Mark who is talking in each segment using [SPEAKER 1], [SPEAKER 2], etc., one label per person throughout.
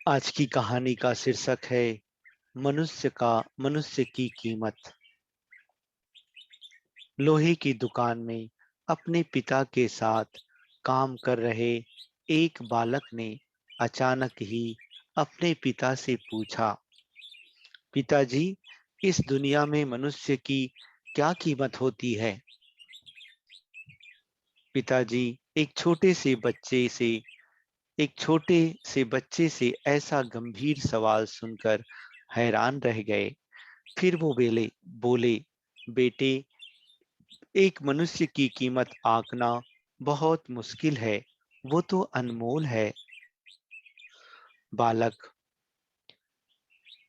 [SPEAKER 1] आज की कहानी का शीर्षक है मनुष्य की कीमत। लोहे की दुकान में अपने पिता के साथ काम कर रहे एक बालक ने अचानक ही अपने पिता से पूछा, पिताजी, इस दुनिया में मनुष्य की क्या कीमत होती है? पिताजी एक छोटे से बच्चे से ऐसा गंभीर सवाल सुनकर हैरान रह गए। फिर वो बोले, बेटे, एक मनुष्य की कीमत आंकना बहुत मुश्किल है, वो तो अनमोल है। बालक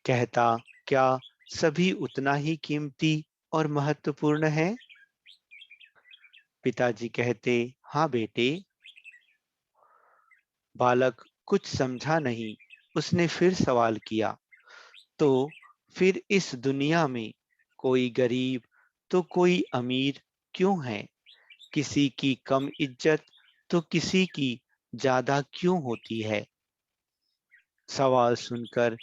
[SPEAKER 1] कहता, क्या सभी उतना ही कीमती और महत्वपूर्ण है? पिताजी कहते, हाँ बेटे। बालक कुछ समझा नहीं। उसने फिर सवाल किया, तो फिर इस दुनिया में कोई गरीब तो कोई अमीर क्यों है? किसी की कम इज्जत तो किसी की ज्यादा क्यों होती है? सवाल सुनकर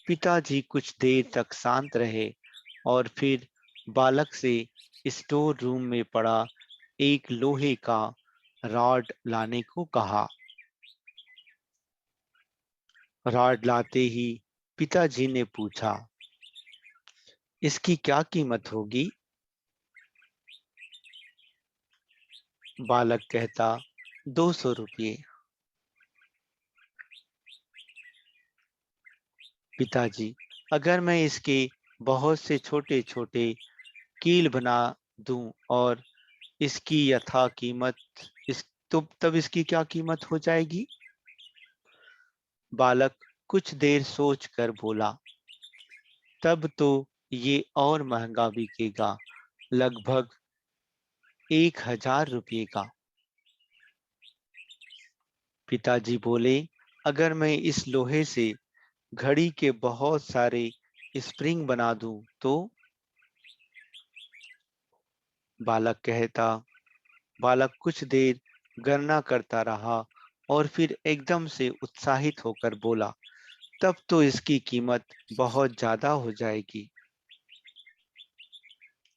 [SPEAKER 1] पिताजी कुछ देर तक शांत रहे और फिर बालक से स्टोर रूम में पड़ा एक लोहे का रॉड लाने को कहा। रॉड लाते ही पिताजी ने पूछा, इसकी क्या कीमत होगी? बालक कहता, 200 रुपये। पिताजी, अगर मैं इसके बहुत से छोटे छोटे कील बना दूं और इसकी यथा कीमत इस तो तब इसकी क्या कीमत हो जाएगी? बालक कुछ देर सोच कर बोला, तब तो ये और महंगा बिकेगा, लगभग 1000 रुपये का। पिताजी बोले, अगर मैं इस लोहे से घड़ी के बहुत सारे स्प्रिंग बना दूं तो? बालक कहता बालक कुछ देर गणना करता रहा और फिर एकदम से उत्साहित होकर बोला, तब तो इसकी कीमत बहुत ज्यादा हो जाएगी।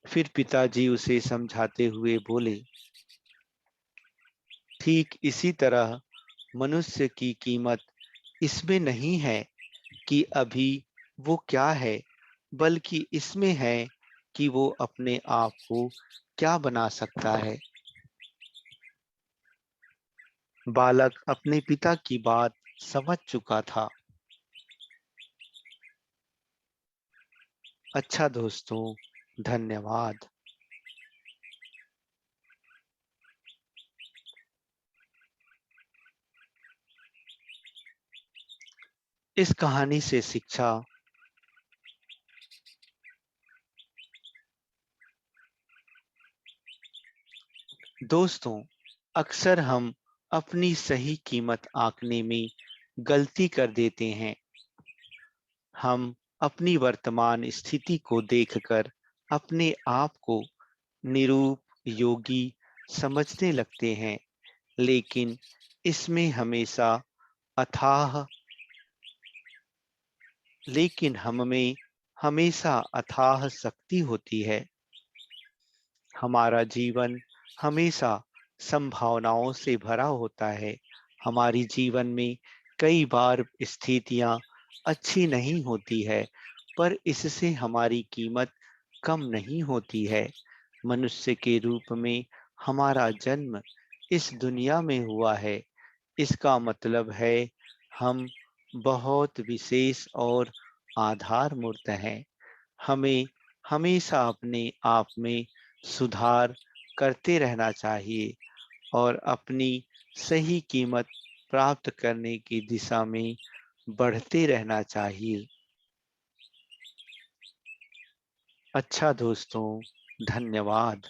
[SPEAKER 1] फिर पिताजी उसे समझाते हुए बोले, ठीक इसी तरह मनुष्य की कीमत इसमें नहीं है कि अभी वो क्या है, बल्कि इसमें है कि वो अपने आप को क्या बना सकता है। बालक अपने पिता की बात समझ चुका था। अच्छा दोस्तों, धन्यवाद। इस कहानी से शिक्षा। दोस्तों, अक्सर हम अपनी सही कीमत आंकने में गलती कर देते हैं। हम अपनी वर्तमान स्थिति को देखकर अपने आप को निरुपयोगी समझने लगते हैं, लेकिन इसमें अथाह लेकिन हम में हमेशा अथाह शक्ति होती है। हमारा जीवन हमेशा संभावनाओं से भरा होता है। हमारी जीवन में कई बार स्थितियां अच्छी नहीं होती है, पर इससे हमारी कीमत कम नहीं होती है। मनुष्य के रूप में हमारा जन्म इस दुनिया में हुआ है। इसका मतलब है हम बहुत विशेष और आधार मूर्त हैं। हमें हमेशा अपने आप में सुधार करते रहना चाहिए और अपनी सही कीमत प्राप्त करने की दिशा में बढ़ते रहना चाहिए। अच्छा दोस्तों, धन्यवाद।